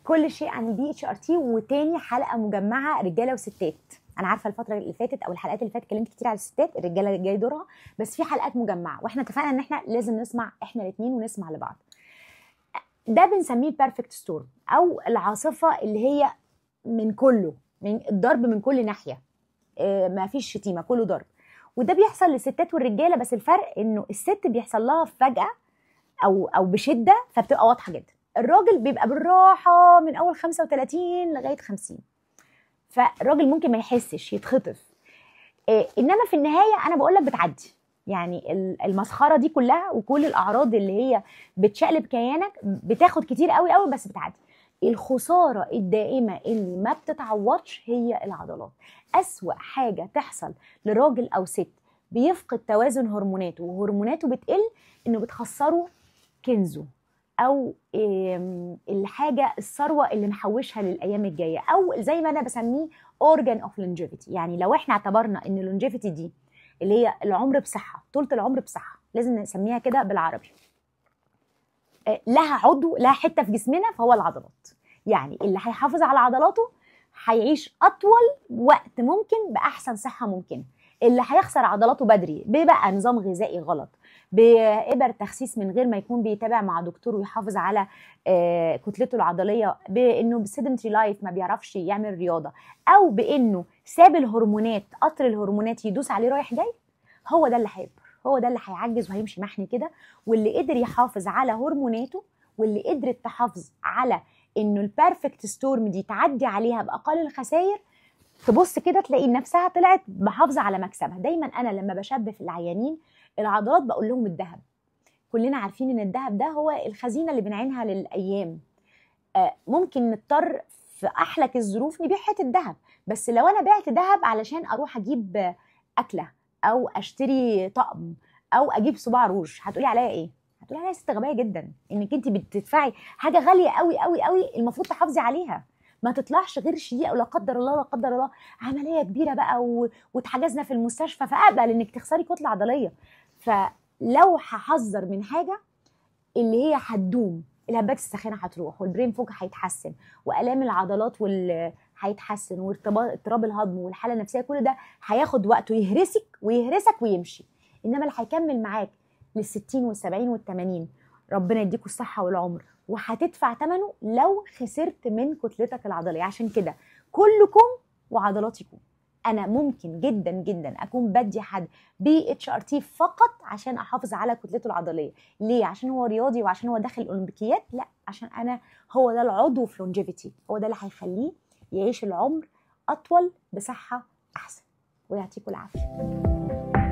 كل شيء عن البي اتش ار تي، وتاني حلقه مجمعه رجاله وستات. انا عارفه الفتره اللي فاتت او الحلقات اللي فاتت اتكلمت كتير على الستات، الرجاله جاي دورها، بس في حلقات مجمعه، واحنا اتفقنا ان احنا لازم نسمع احنا الاثنين ونسمع لبعض. ده بنسميه بيرفكت ستورم، او العاصفه اللي هي من كله، من الضرب من كل ناحيه، ما فيش شتيمه، كله ضرب. وده بيحصل للستات والرجاله، بس الفرق انه الست بيحصل لها فجاه او بشده، فبتبقى واضحه جدا. الراجل بيبقى بالراحه من اول 35 لغايه 50، فالراجل ممكن ما يحسش، يتخطف. انما في النهايه انا بقول لك بتعدي. يعني المسخره دي كلها وكل الاعراض اللي هي بتشقلب كيانك بتاخد كتير قوي قوي، بس بتعدي. الخساره الدائمه اللي ما بتتعوضش هي العضلات. اسوأ حاجه تحصل لراجل او ست بيفقد توازن هرموناته وهرموناته بتقل، انه بتخسره كنزه، او الحاجه الثروه اللي محوشها للايام الجايه، او زي ما انا بسميه organ of longevity. يعني لو احنا اعتبرنا ان اللونجيفيتي دي اللي هي العمر بصحه، طولة العمر بصحه، لازم نسميها كده بالعربي، لها عضو، لها حته في جسمنا، فهو العضلات. يعني اللي هيحافظ على عضلاته هيعيش اطول وقت ممكن باحسن صحه ممكن. اللي هيخسر عضلاته بدري بقى نظام غذائي غلط، بإبر تخسيس من غير ما يكون بيتابع مع دكتور ويحافظ على كتلته العضليه، بانه بسيدنتري لايف ما بيعرفش يعمل رياضه، او بانه ساب الهرمونات، قطر الهرمونات يدوس عليه رايح جاي، هو ده اللي هيكبر، هو ده اللي هيعجز وهيمشي محني كده. واللي قدر يحافظ على هرموناته، واللي قدرت تحافظ على انه البيرفكت ستورم دي تعدي عليها باقل الخسائر، تبص كده تلاقي نفسها طلعت محافظه على مكسبها. دايما انا لما بشبه في العيانين العضلات بقول لهم الذهب. كلنا عارفين ان الذهب ده هو الخزينه اللي بنعينها للايام. ممكن نضطر في احلك الظروف نبيع حته ذهب، بس لو انا بعت ذهب علشان اروح اجيب اكله او اشتري طقم او اجيب صباع روج، هتقولي عليا ايه؟ هتقولي عليا ست غبيه جدا، انك انت بتدفعي حاجه غاليه قوي قوي قوي المفروض تحافظي عليها، ما تطلعش غير شديده، ولا قدر الله لا قدر الله عمليه كبيره بقى واتحجزنا في المستشفى، فاقبل انك تخسري كتله عضليه. فلو هحذر من حاجه اللي هي هتدوم، الهبات الساخنه هتروح، والبرين فوج هيتحسن، والام العضلات هيتحسن، واضطراب الهضم والحاله النفسيه، كل ده هياخد وقته، يهرسك ويهرسك ويمشي. انما اللي هيكمل معاك لل60 وال70 وال80 ربنا يديكوا الصحه والعمر، وهتدفع ثمنه لو خسرت من كتلتك العضليه. عشان كده كلكم وعضلاتكم. انا ممكن جدا جدا اكون بدي حد بي اتش ار تي فقط عشان احافظ على كتلته العضليه. ليه؟ عشان هو رياضي وعشان هو داخل الاولمبيكيات؟ لا، عشان انا هو ده العضو في لونجيفيتي، هو ده اللي هيخليه يعيش العمر اطول بصحه احسن. ويعطيكم العافيه.